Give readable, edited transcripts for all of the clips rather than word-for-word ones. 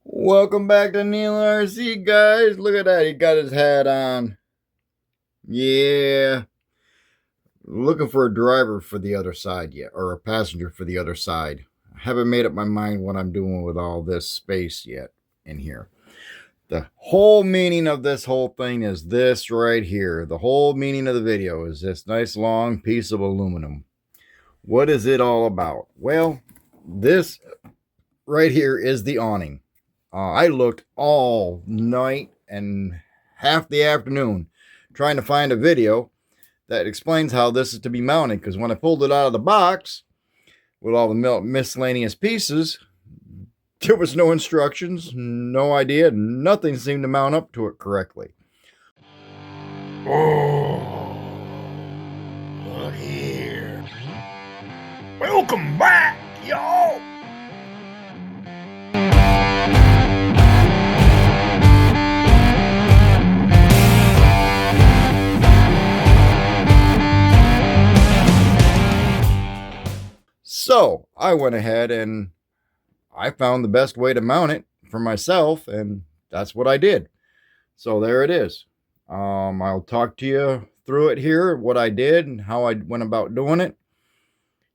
Welcome back to Neil RC, guys. Look at that. He got his hat on. Yeah. Looking for a driver for the other side yet, or a passenger for the other side. I haven't made up my mind what I'm doing with all this space yet in here. The whole meaning of this whole thing is this right here. The whole meaning of the video is this nice long piece of aluminum. What is it all about? Well, this right here is the awning. I looked all night and half the afternoon trying to find a video that explains how this is to be mounted, because when I pulled it out of the box with all the miscellaneous pieces, there was no instructions, no idea, nothing seemed to mount up to it correctly. Oh, look here. Welcome back, y'all. So I went ahead and I found the best way to mount it for myself, and that's what I did. So there it is. I'll talk to you through it here, what I did and how I went about doing it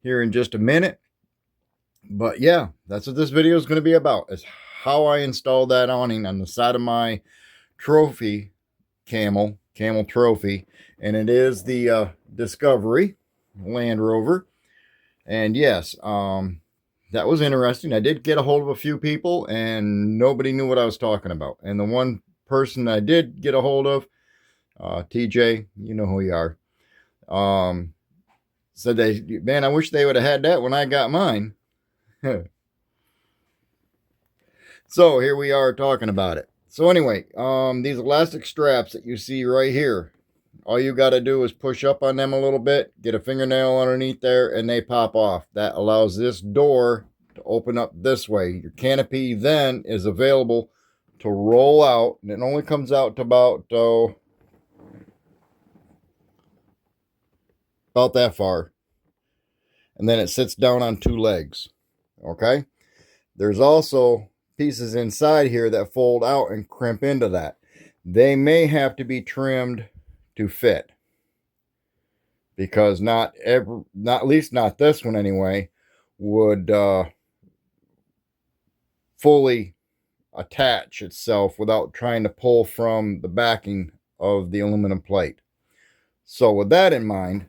here in just a minute. But yeah, that's what this video is going to be about, is how I installed that awning on the side of my trophy Camel trophy. And it is the Discovery Land Rover. And yes, that was interesting. I did get a hold of a few people and nobody knew what I was talking about. And the one person I did get a hold of, TJ, you know who you are, said man, I wish they would have had that when I got mine. So here we are talking about it. So anyway, these elastic straps that you see right here, all you got to do is push up on them a little bit, get a fingernail underneath there, and they pop off. That allows this door to open up this way. Your canopy then is available to roll out, and it only comes out to about that far. And then it sits down on two legs. Okay? There's also pieces inside here that fold out and crimp into that. They may have to be trimmed to fit, because not at least not this one anyway, would fully attach itself without trying to pull from the backing of the aluminum plate. So with that in mind,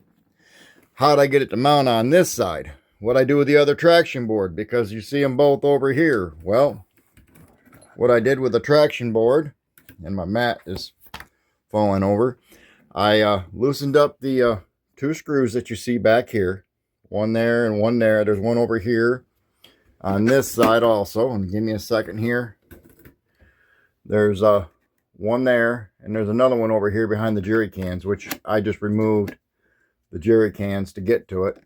how'd I get it to mount on this side? What I do with the other traction board, because you see them both over here. Well, what I did with the traction board, and my mat is falling over, I loosened up the two screws that you see back here. One there and one there. There's one over here on this side also. And give me a second here. There's one there, and there's another one over here behind the jerry cans, which I just removed the jerry cans to get to it.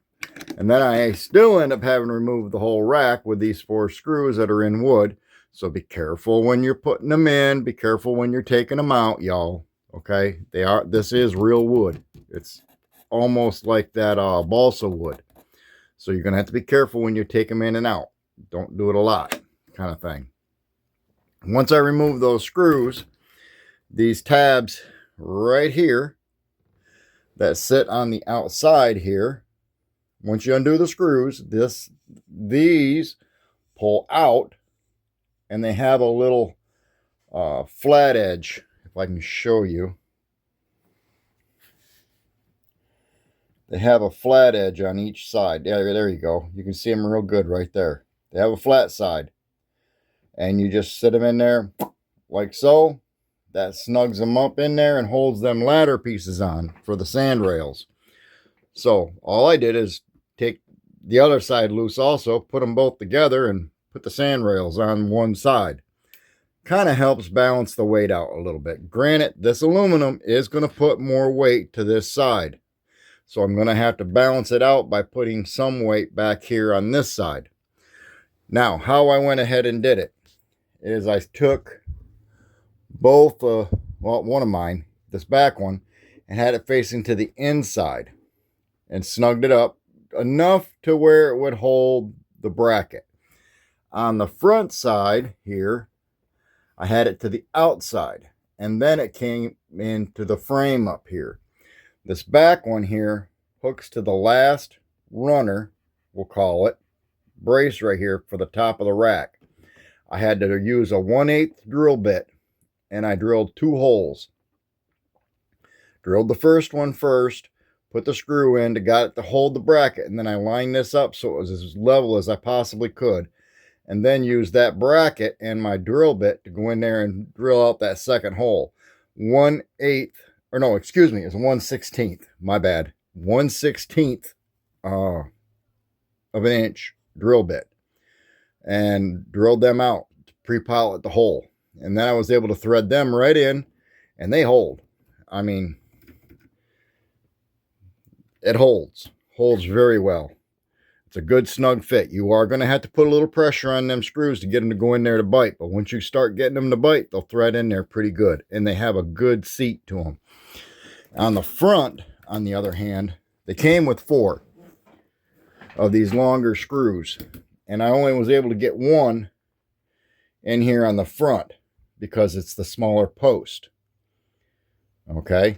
And then I still end up having to remove the whole rack with these 4 screws that are in wood. So be careful when you're putting them in. Be careful when you're taking them out, y'all. Okay, this is real wood. It's almost like that balsa wood. So you're gonna have to be careful when you take them in and out. Don't do it a lot, kind of thing. Once I remove those screws, these tabs right here that sit on the outside here, once you undo the screws, these pull out, and they have a little flat edge. If I can show you, they have a flat edge on each side. There you go. You can see them real good right there. They have a flat side, and you just sit them in there like so. That snugs them up in there and holds them ladder pieces on for the sand rails. So all I did is take the other side loose also, put them both together, and put the sand rails on one side. Kind of helps balance the weight out a little bit. Granted, this aluminum is going to put more weight to this side. So I'm going to have to balance it out by putting some weight back here on this side. Now, how I went ahead and did it is I took both, one of mine, this back one, and had it facing to the inside and snugged it up enough to where it would hold the bracket. On the front side here, I had it to the outside, and then it came into the frame up here. This back one here hooks to the last runner, we'll call it, brace right here for the top of the rack. I had to use a 1/8 drill bit, and I drilled 2 holes. Drilled the first one first, put the screw in to got it to hold the bracket, and then I lined this up so it was as level as I possibly could, and then used that bracket and my drill bit to go in there and drill out that second hole. 1/8, or no, excuse me, it's 1/16, my bad, 1/16 of an inch drill bit, and drilled them out to pre-pilot the hole. And then I was able to thread them right in, and they hold. I mean, it holds very well. It's a good snug fit. You are going to have to put a little pressure on them screws to get them to go in there to bite, but once you start getting them to bite, they'll thread in there pretty good, and they have a good seat to them. On the front, on the other hand, they came with 4 of these longer screws, and I only was able to get 1 in here on the front because it's the smaller post. Okay,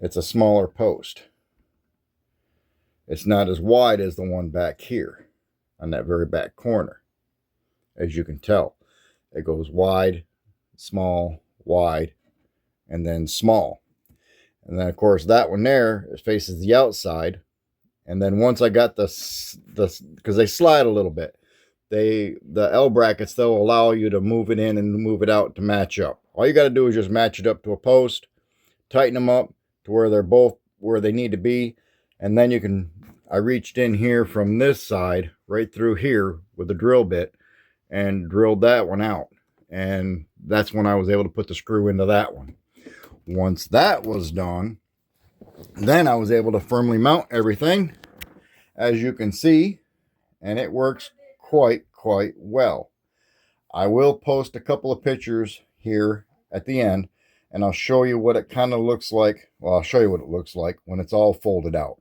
it's a smaller post. It's not as wide as the one back here on that very back corner. As you can tell, it goes wide, small, wide, and then small. And then of course that one there, it faces the outside. And then once I got this because they slide a little bit, the L brackets, they'll allow you to move it in and move it out to match up. All you got to do is just match it up to a post, tighten them up to where they're both where they need to be, and then you can, I reached in here from this side right through here with the drill bit and drilled that one out, and that's when I was able to put the screw into that one. Once that was done, then I was able to firmly mount everything, as you can see, and it works quite well. I will post a couple of pictures here at the end, and I'll show you what it kind of looks like. Well, I'll show you what it looks like when it's all folded out.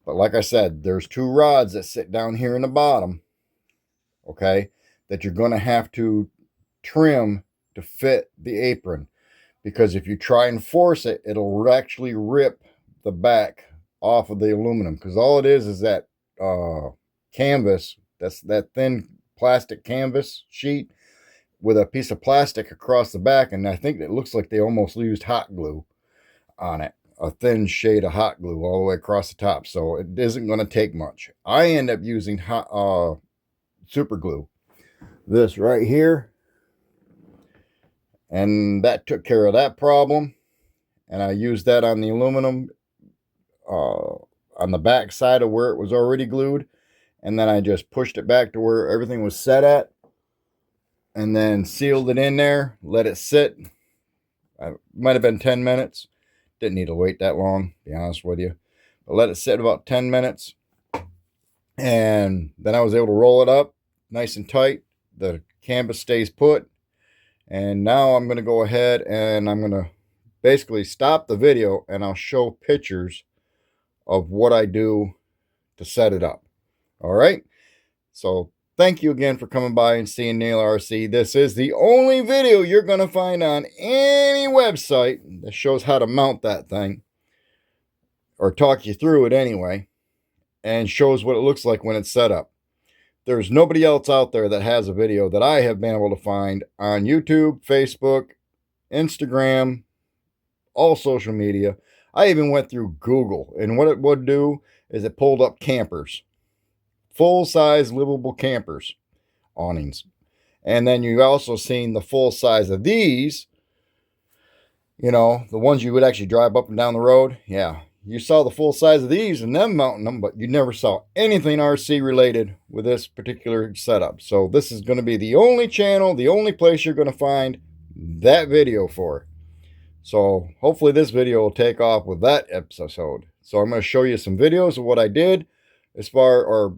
But like I said, there's 2 rods that sit down here in the bottom, okay, that you're going to have to trim to fit the apron, because if you try and force it, it'll actually rip the back off of the aluminum, because all it is that canvas, that's that thin plastic canvas sheet with a piece of plastic across the back, and I think it looks like they almost used hot glue on it, a thin shade of hot glue all the way across the top, so it isn't going to take much. I end up using hot super glue, this right here, and that took care of that problem. And I used that on the aluminum on the back side of where it was already glued, and then I just pushed it back to where everything was set at, and then sealed it in there, let it sit. It might have been 10 minutes. Didn't need to wait that long, to be honest with you. But let it sit about 10 minutes. And then I was able to roll it up nice and tight. The canvas stays put. And now I'm going to go ahead and I'm going to basically stop the video, and I'll show pictures of what I do to set it up. All right. So thank you again for coming by and seeing Neil RC. This is the only video you're going to find on any website that shows how to mount that thing, or talk you through it anyway, and shows what it looks like when it's set up. There's nobody else out there that has a video that I have been able to find on YouTube, Facebook, Instagram, all social media. I even went through Google, and what it would do is it pulled up campers. Full-size livable campers, awnings. And then you've also seen the full size of these, you know, the ones you would actually drive up and down the road. Yeah, you saw the full size of these and them mounting them, but you never saw anything RC related with this particular setup. So this is going to be the only channel, the only place you're going to find that video for. So hopefully this video will take off with that episode. So I'm going to show you some videos of what I did as far, or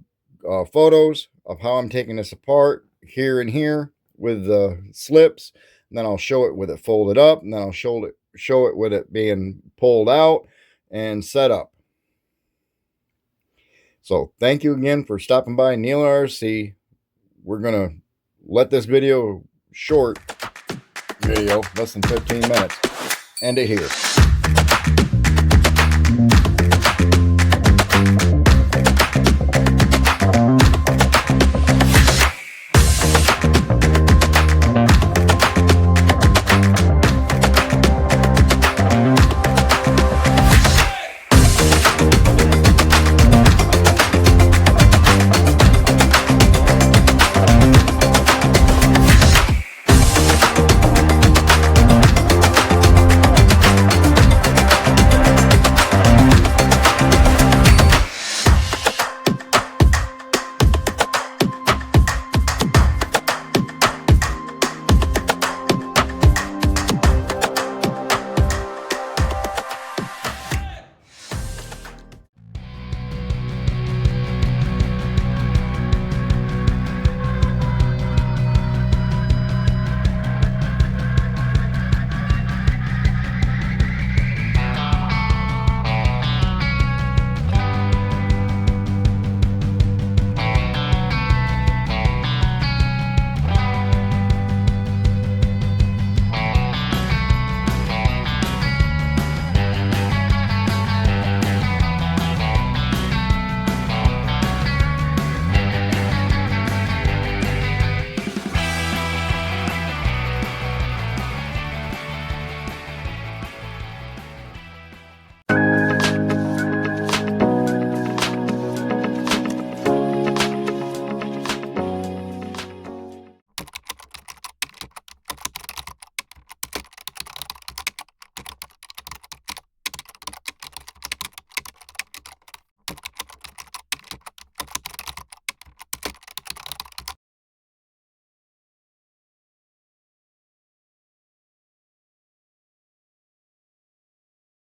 photos of how I'm taking this apart here and here with the slips, and then I'll show it with it folded up, and then I'll show it with it being pulled out and set up. So thank you again for stopping by Neil RC. We're gonna let this video short video, less than 15 minutes. End it here.